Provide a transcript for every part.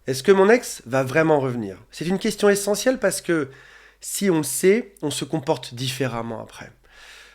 Est-ce que mon ex va vraiment revenir? C'est une question essentielle parce que si on le sait, on se comporte différemment après.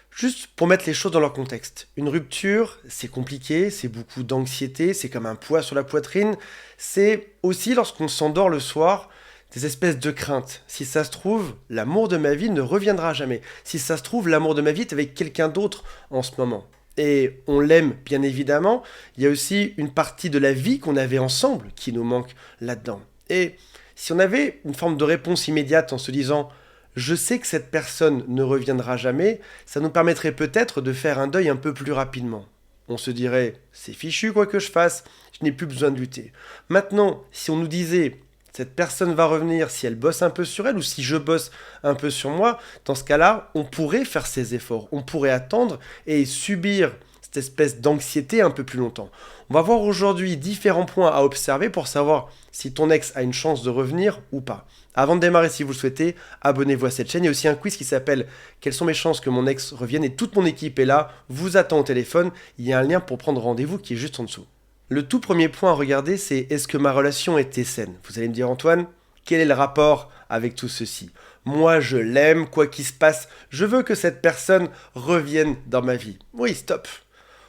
Juste pour mettre les choses dans leur contexte. Une rupture, c'est compliqué, c'est beaucoup d'anxiété, c'est comme un poids sur la poitrine. C'est aussi lorsqu'on s'endort le soir, des espèces de craintes. Si ça se trouve, l'amour de ma vie ne reviendra jamais. Si ça se trouve, l'amour de ma vie est avec quelqu'un d'autre en ce moment. Et on l'aime bien évidemment, il y a aussi une partie de la vie qu'on avait ensemble qui nous manque là-dedans. Et si on avait une forme de réponse immédiate en se disant je sais que cette personne ne reviendra jamais, ça nous permettrait peut-être de faire un deuil un peu plus rapidement. On se dirait c'est fichu quoi que je fasse, je n'ai plus besoin de lutter. Maintenant, si on nous disait cette personne va revenir si elle bosse un peu sur elle ou si je bosse un peu sur moi, dans ce cas-là, on pourrait faire ces efforts, on pourrait attendre et subir cette espèce d'anxiété un peu plus longtemps. On va voir aujourd'hui différents points à observer pour savoir si ton ex a une chance de revenir ou pas. Avant de démarrer, si vous le souhaitez, abonnez-vous à cette chaîne. Il y a aussi un quiz qui s'appelle Quelles sont mes chances que mon ex revienne et toute mon équipe est là, vous attend au téléphone. Il y a un lien pour prendre rendez-vous qui est juste en dessous. Le tout premier point à regarder, c'est est-ce que ma relation était saine? Vous allez me dire Antoine, quel est le rapport avec tout ceci? Moi, je l'aime, quoi qu'il se passe, je veux que cette personne revienne dans ma vie. Oui, stop.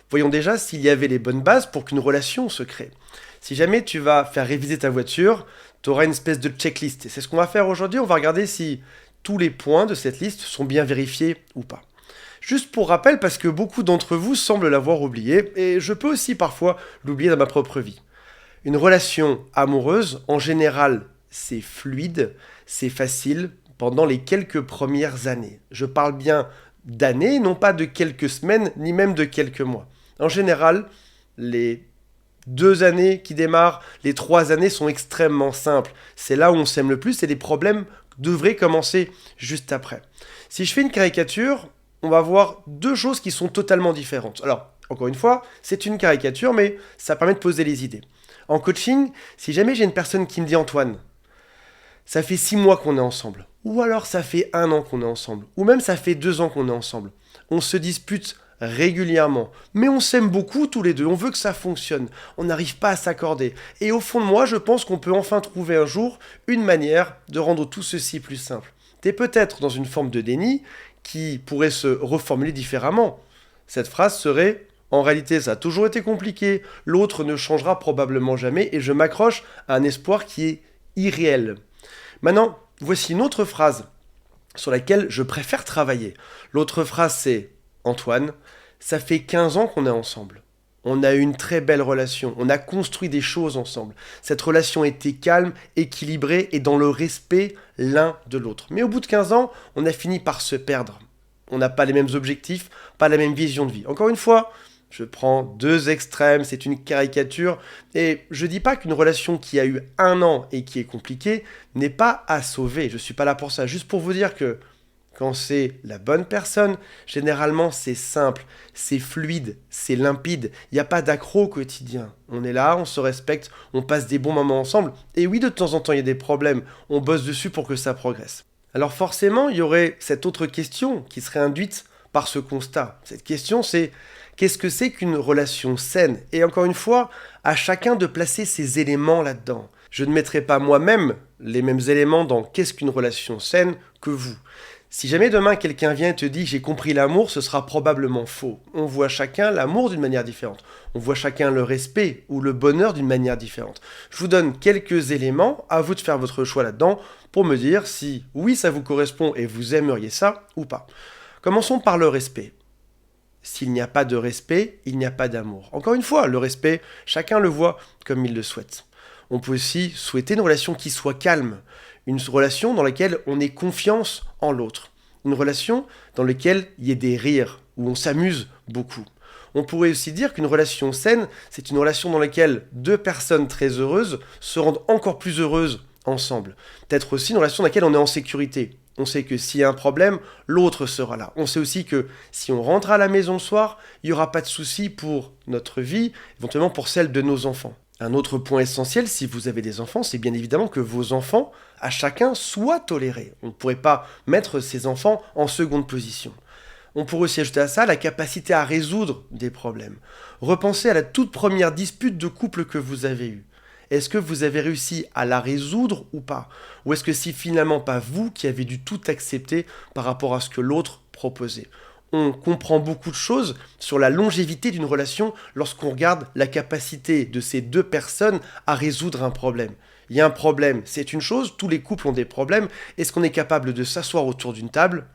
Voyons déjà s'il y avait les bonnes bases pour qu'une relation se crée. Si jamais tu vas faire réviser ta voiture, tu auras une espèce de checklist. Et c'est ce qu'on va faire aujourd'hui, on va regarder si tous les points de cette liste sont bien vérifiés ou pas. Juste pour rappel, parce que beaucoup d'entre vous semblent l'avoir oublié, et je peux aussi parfois l'oublier dans ma propre vie. Une relation amoureuse, en général, c'est fluide, c'est facile pendant les quelques premières années. Je parle bien d'années, non pas de quelques semaines, ni même de quelques mois. En général, les 2 années qui démarrent, les 3 années sont extrêmement simples. C'est là où on s'aime le plus et les problèmes devraient commencer juste après. Si je fais une caricature, on va voir deux choses qui sont totalement différentes. Alors, encore une fois, c'est une caricature, mais ça permet de poser les idées. En coaching, si jamais j'ai une personne qui me dit Antoine, ça fait 6 mois qu'on est ensemble, ou alors ça fait 1 an qu'on est ensemble, ou même ça fait 2 ans qu'on est ensemble, on se dispute régulièrement, mais on s'aime beaucoup tous les deux, on veut que ça fonctionne, on n'arrive pas à s'accorder. Et au fond de moi, je pense qu'on peut enfin trouver un jour une manière de rendre tout ceci plus simple. T'es peut-être dans une forme de déni qui pourrait se reformuler différemment. Cette phrase serait en réalité, ça a toujours été compliqué, l'autre ne changera probablement jamais et je m'accroche à un espoir qui est irréel. Maintenant, voici une autre phrase sur laquelle je préfère travailler. L'autre phrase c'est Antoine, ça fait 15 ans qu'on est ensemble. On a eu une très belle relation, on a construit des choses ensemble. Cette relation était calme, équilibrée et dans le respect l'un de l'autre. Mais au bout de 15 ans, on a fini par se perdre. On n'a pas les mêmes objectifs, pas la même vision de vie. Encore une fois, je prends deux extrêmes, c'est une caricature, et je dis pas qu'une relation qui a eu 1 an et qui est compliquée n'est pas à sauver. Je suis pas là pour ça, juste pour vous dire que quand c'est la bonne personne, généralement c'est simple, c'est fluide, c'est limpide, il n'y a pas d'accro au quotidien. On est là, on se respecte, on passe des bons moments ensemble, et oui de temps en temps il y a des problèmes, on bosse dessus pour que ça progresse. Alors forcément il y aurait cette autre question qui serait induite par ce constat. Cette question c'est qu'est-ce que c'est qu'une relation saine? Et encore une fois, à chacun de placer ses éléments là-dedans. Je ne mettrai pas moi-même les mêmes éléments dans qu'est-ce qu'une relation saine que vous. Si jamais demain quelqu'un vient et te dit j'ai compris l'amour, ce sera probablement faux. On voit chacun l'amour d'une manière différente. On voit chacun le respect ou le bonheur d'une manière différente. Je vous donne quelques éléments, à vous de faire votre choix là-dedans pour me dire si oui ça vous correspond et vous aimeriez ça ou pas. Commençons par le respect. S'il n'y a pas de respect, il n'y a pas d'amour. Encore une fois, le respect, chacun le voit comme il le souhaite. On peut aussi souhaiter une relation qui soit calme, une relation dans laquelle on ait confiance en l'autre, une relation dans laquelle il y ait des rires, où on s'amuse beaucoup. On pourrait aussi dire qu'une relation saine, c'est une relation dans laquelle deux personnes très heureuses se rendent encore plus heureuses ensemble. Peut-être aussi une relation dans laquelle on est en sécurité. On sait que s'il y a un problème, l'autre sera là. On sait aussi que si on rentre à la maison le soir, il n'y aura pas de souci pour notre vie, éventuellement pour celle de nos enfants. Un autre point essentiel, si vous avez des enfants, c'est bien évidemment que vos enfants, à chacun, soient tolérés. On ne pourrait pas mettre ses enfants en seconde position. On pourrait aussi ajouter à ça la capacité à résoudre des problèmes. Repensez à la toute première dispute de couple que vous avez eue. Est-ce que vous avez réussi à la résoudre ou pas? Ou est-ce que c'est finalement pas vous qui avez dû tout accepter par rapport à ce que l'autre proposait? On comprend beaucoup de choses sur la longévité d'une relation lorsqu'on regarde la capacité de ces deux personnes à résoudre un problème. Il y a un problème, c'est une chose, tous les couples ont des problèmes. Est-ce qu'on est capable de s'asseoir autour d'une table,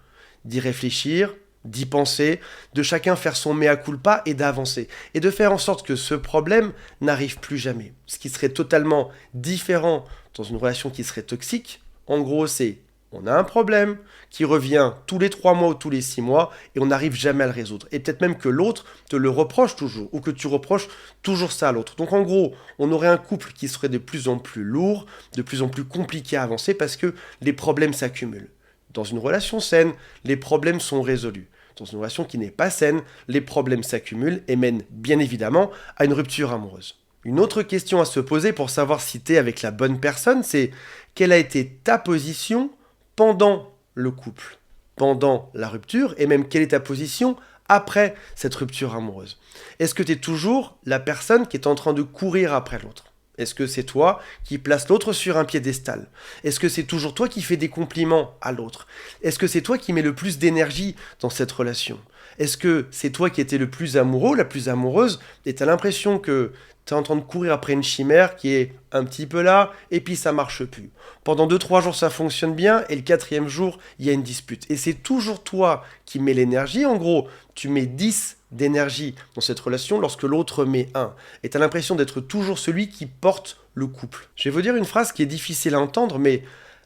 d'y réfléchir, d'y penser, de chacun faire son mea culpa et d'avancer, et de faire en sorte que ce problème n'arrive plus jamais. Ce qui serait totalement différent dans une relation qui serait toxique, en gros c'est on a un problème qui revient tous les 3 mois ou tous les 6 mois et on n'arrive jamais à le résoudre. Et peut-être même que l'autre te le reproche toujours ou que tu reproches toujours ça à l'autre. Donc en gros, on aurait un couple qui serait de plus en plus lourd, de plus en plus compliqué à avancer parce que les problèmes s'accumulent. Dans une relation saine, les problèmes sont résolus. Dans une relation qui n'est pas saine, les problèmes s'accumulent et mènent bien évidemment à une rupture amoureuse. Une autre question à se poser pour savoir si tu es avec la bonne personne, c'est quelle a été ta position pendant le couple, pendant la rupture, et même quelle est ta position après cette rupture amoureuse. Est-ce que tu es toujours la personne qui est en train de courir après l'autre? Est-ce que c'est toi qui place l'autre sur un piédestal? Est-ce que c'est toujours toi qui fais des compliments à l'autre? Est-ce que c'est toi qui mets le plus d'énergie dans cette relation? Est-ce que c'est toi qui étais le plus amoureux, la plus amoureuse, et tu as l'impression que tu es en train de courir après une chimère qui est un petit peu là, et puis ça marche plus. Pendant 2-3 jours, ça fonctionne bien, et le 4e jour, il y a une dispute. Et c'est toujours toi qui mets l'énergie. En gros, tu mets 10 d'énergie dans cette relation lorsque l'autre met 1. Et tu as l'impression d'être toujours celui qui porte le couple. Je vais vous dire une phrase qui est difficile à entendre, mais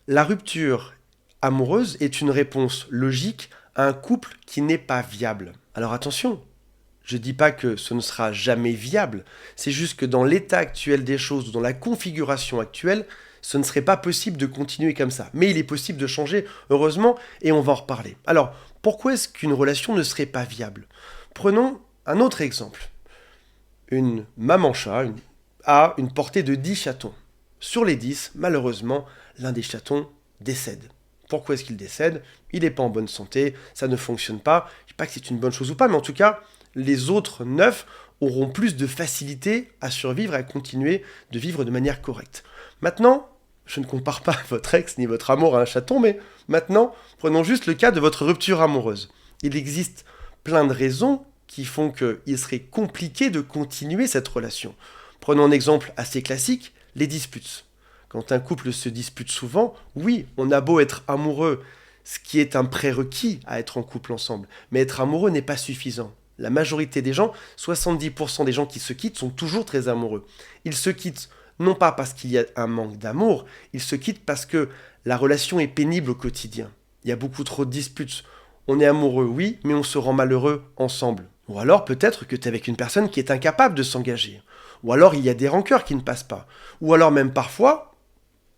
la rupture amoureuse est une réponse logique à un couple qui n'est pas viable. Alors attention, je ne dis pas que ce ne sera jamais viable, c'est juste que dans l'état actuel des choses, ou dans la configuration actuelle, ce ne serait pas possible de continuer comme ça. Mais il est possible de changer, heureusement, et on va en reparler. Alors, pourquoi est-ce qu'une relation ne serait pas viable? Prenons un autre exemple. Une maman chat a une portée de 10 chatons. Sur les 10, malheureusement, l'un des chatons décède. Pourquoi est-ce qu'il décède? Il n'est pas en bonne santé, ça ne fonctionne pas. Je ne dis pas que c'est une bonne chose ou pas, mais en tout cas, les autres 9 auront plus de facilité à survivre et à continuer de vivre de manière correcte. Maintenant, je ne compare pas votre ex ni votre amour à un chaton, mais maintenant, prenons juste le cas de votre rupture amoureuse. Il existe plein de raisons qui font qu'il serait compliqué de continuer cette relation. Prenons un exemple assez classique, les disputes. Quand un couple se dispute souvent, oui, on a beau être amoureux, ce qui est un prérequis à être en couple ensemble, mais être amoureux n'est pas suffisant. La majorité des gens, 70% des gens qui se quittent sont toujours très amoureux. Ils se quittent non pas parce qu'il y a un manque d'amour, ils se quittent parce que la relation est pénible au quotidien. Il y a beaucoup trop de disputes. On est amoureux, oui, mais on se rend malheureux ensemble. Ou alors peut-être que tu es avec une personne qui est incapable de s'engager. Ou alors il y a des rancœurs qui ne passent pas. Ou alors même parfois,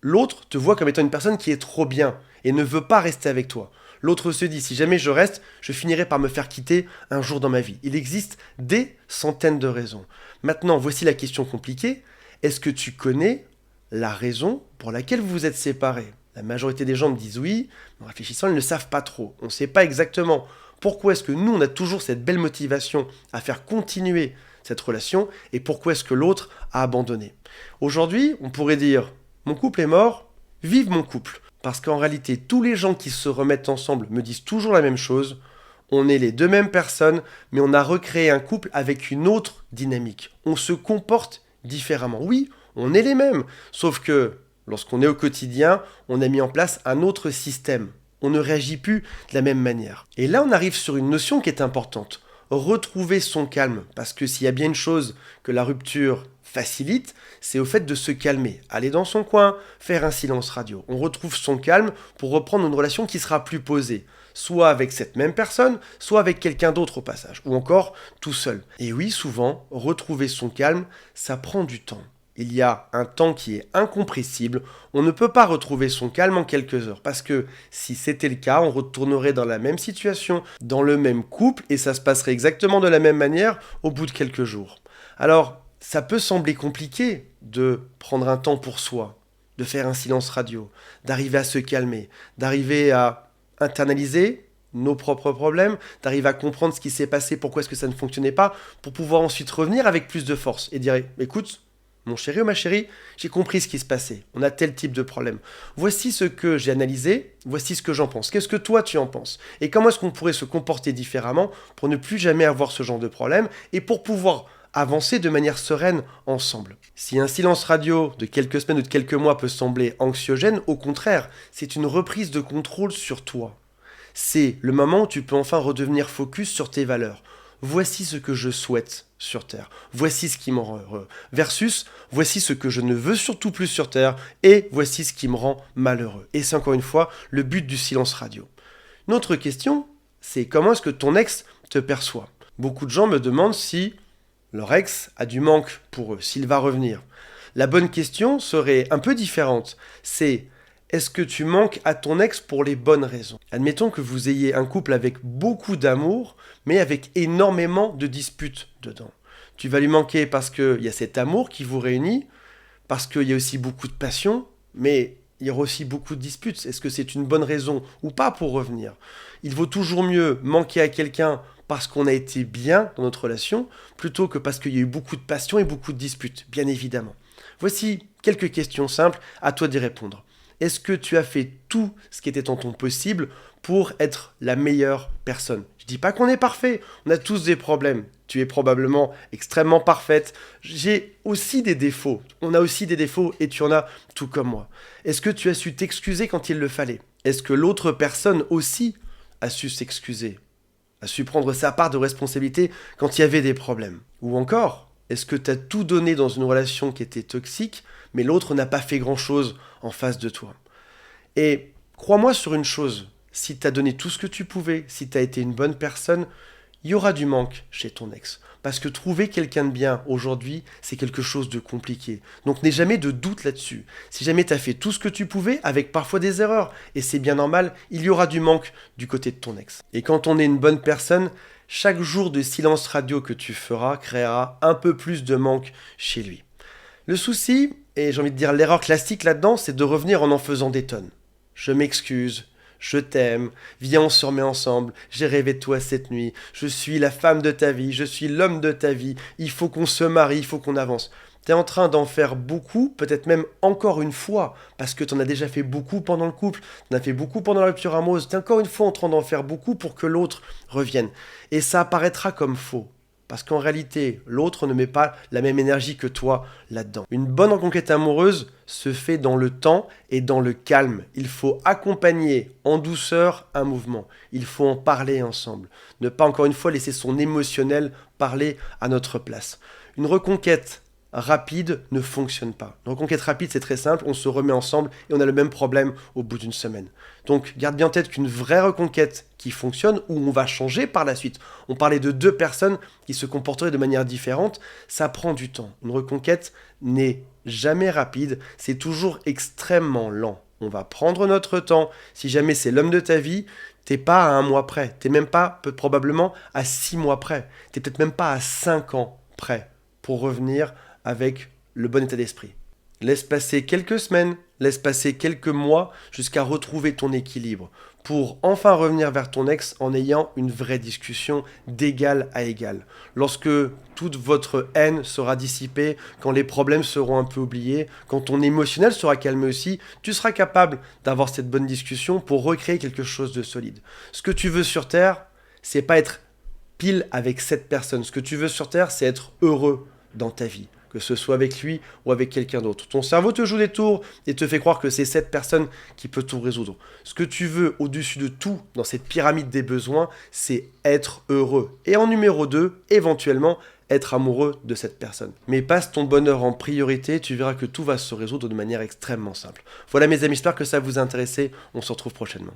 l'autre te voit comme étant une personne qui est trop bien et ne veut pas rester avec toi. L'autre se dit, si jamais je reste, je finirai par me faire quitter un jour dans ma vie. Il existe des centaines de raisons. Maintenant, voici la question compliquée. Est-ce que tu connais la raison pour laquelle vous vous êtes séparés? La majorité des gens me disent oui, mais en réfléchissant, ils ne savent pas trop. On ne sait pas exactement pourquoi est-ce que nous, on a toujours cette belle motivation à faire continuer cette relation et pourquoi est-ce que l'autre a abandonné. Aujourd'hui, on pourrait dire, mon couple est mort, vive mon couple. Parce qu'en réalité, tous les gens qui se remettent ensemble me disent toujours la même chose. On est les deux mêmes personnes, mais on a recréé un couple avec une autre dynamique. On se comporte différemment. Oui, on est les mêmes, sauf que lorsqu'on est au quotidien, on a mis en place un autre système. On ne réagit plus de la même manière. Et là, on arrive sur une notion qui est importante. Retrouver son calme. Parce que s'il y a bien une chose que la rupture facilite, c'est au fait de se calmer. Aller dans son coin, faire un silence radio. On retrouve son calme pour reprendre une relation qui sera plus posée. Soit avec cette même personne, soit avec quelqu'un d'autre au passage. Ou encore tout seul. Et oui, souvent, retrouver son calme, ça prend du temps. Il y a un temps qui est incompressible. On ne peut pas retrouver son calme en quelques heures. Parce que si c'était le cas, on retournerait dans la même situation, dans le même couple, et ça se passerait exactement de la même manière au bout de quelques jours. Alors, ça peut sembler compliqué de prendre un temps pour soi, de faire un silence radio, d'arriver à se calmer, d'arriver à internaliser nos propres problèmes, d'arriver à comprendre ce qui s'est passé, pourquoi est-ce que ça ne fonctionnait pas, pour pouvoir ensuite revenir avec plus de force et dire, écoute, Mon chéri ou ma chérie, j'ai compris ce qui se passait. On a tel type de problème. Voici ce que j'ai analysé, voici ce que j'en pense. Qu'est-ce que toi tu en penses? Et comment est-ce qu'on pourrait se comporter différemment pour ne plus jamais avoir ce genre de problème et pour pouvoir avancer de manière sereine ensemble. Si un silence radio de quelques semaines ou de quelques mois peut sembler anxiogène, au contraire, c'est une reprise de contrôle sur toi. C'est le moment où tu peux enfin redevenir focus sur tes valeurs. Voici ce que je souhaite sur Terre. Voici ce qui me rend heureux. Versus, voici ce que je ne veux surtout plus sur Terre. Et voici ce qui me rend malheureux. Et c'est encore une fois le but du silence radio. Une autre question, c'est comment est-ce que ton ex te perçoit? Beaucoup de gens me demandent si leur ex a du manque pour eux, s'il va revenir. La bonne question serait un peu différente. C'est est-ce que tu manques à ton ex pour les bonnes raisons? Admettons que vous ayez un couple avec beaucoup d'amour, mais avec énormément de disputes dedans. Tu vas lui manquer parce qu'il y a cet amour qui vous réunit, parce qu'il y a aussi beaucoup de passion, mais il y aura aussi beaucoup de disputes. Est-ce que c'est une bonne raison ou pas pour revenir? Il vaut toujours mieux manquer à quelqu'un parce qu'on a été bien dans notre relation, plutôt que parce qu'il y a eu beaucoup de passion et beaucoup de disputes, bien évidemment. Voici quelques questions simples, à toi d'y répondre. Est-ce que tu as fait tout ce qui était en ton possible pour être la meilleure personne? Je ne dis pas qu'on est parfait, on a tous des problèmes. Tu es probablement extrêmement parfaite. J'ai aussi des défauts. On a aussi des défauts et tu en as tout comme moi. Est-ce que tu as su t'excuser quand il le fallait? Est-ce que l'autre personne aussi a su s'excuser? A su prendre sa part de responsabilité quand il y avait des problèmes? Ou encore, est-ce que tu as tout donné dans une relation qui était toxique, mais l'autre n'a pas fait grand-chose en face de toi? Et crois-moi sur une chose, si tu as donné tout ce que tu pouvais, si tu as été une bonne personne, il y aura du manque chez ton ex. Parce que trouver quelqu'un de bien aujourd'hui, c'est quelque chose de compliqué. Donc n'aie jamais de doute là-dessus. Si jamais tu as fait tout ce que tu pouvais, avec parfois des erreurs, et c'est bien normal, il y aura du manque du côté de ton ex. Et quand on est une bonne personne, chaque jour de silence radio que tu feras créera un peu plus de manque chez lui. Le souci, et j'ai envie de dire l'erreur classique là-dedans, c'est de revenir en faisant des tonnes. Je m'excuse. Je t'aime, viens on se remet ensemble, j'ai rêvé de toi cette nuit, je suis la femme de ta vie, je suis l'homme de ta vie, il faut qu'on se marie, il faut qu'on avance. T'es en train d'en faire beaucoup, peut-être même encore une fois, parce que t'en as déjà fait beaucoup pendant le couple, t'en as fait beaucoup pendant la rupture amoureuse, t'es encore une fois en train d'en faire beaucoup pour que l'autre revienne. Et ça apparaîtra comme faux. Parce qu'en réalité, l'autre ne met pas la même énergie que toi là-dedans. Une bonne reconquête amoureuse se fait dans le temps et dans le calme. Il faut accompagner en douceur un mouvement. Il faut en parler ensemble. Ne pas encore une fois laisser son émotionnel parler à notre place. Une reconquête rapide ne fonctionne pas. Une reconquête rapide, c'est très simple, on se remet ensemble et on a le même problème au bout d'une semaine. Donc garde bien en tête qu'une vraie reconquête qui fonctionne, où on va changer par la suite, on parlait de deux personnes qui se comporteraient de manière différente, ça prend du temps. Une reconquête n'est jamais rapide, c'est toujours extrêmement lent. On va prendre notre temps. Si jamais c'est l'homme de ta vie, t'es pas à 1 mois près, t'es même pas probablement à 6 mois près, t'es peut-être même pas à 5 ans près pour revenir avec le bon état d'esprit. Laisse passer quelques semaines, laisse passer quelques mois jusqu'à retrouver ton équilibre pour enfin revenir vers ton ex en ayant une vraie discussion d'égal à égal. Lorsque toute votre haine sera dissipée, quand les problèmes seront un peu oubliés, quand ton émotionnel sera calmé aussi, tu seras capable d'avoir cette bonne discussion pour recréer quelque chose de solide. Ce que tu veux sur Terre, c'est pas être pile avec cette personne. Ce que tu veux sur Terre, c'est être heureux dans ta vie, que ce soit avec lui ou avec quelqu'un d'autre. Ton cerveau te joue des tours et te fait croire que c'est cette personne qui peut tout résoudre. Ce que tu veux au-dessus de tout dans cette pyramide des besoins, c'est être heureux. Et en numéro 2, éventuellement, être amoureux de cette personne. Mais passe ton bonheur en priorité, tu verras que tout va se résoudre de manière extrêmement simple. Voilà mes amis, j'espère que ça vous a intéressé. On se retrouve prochainement.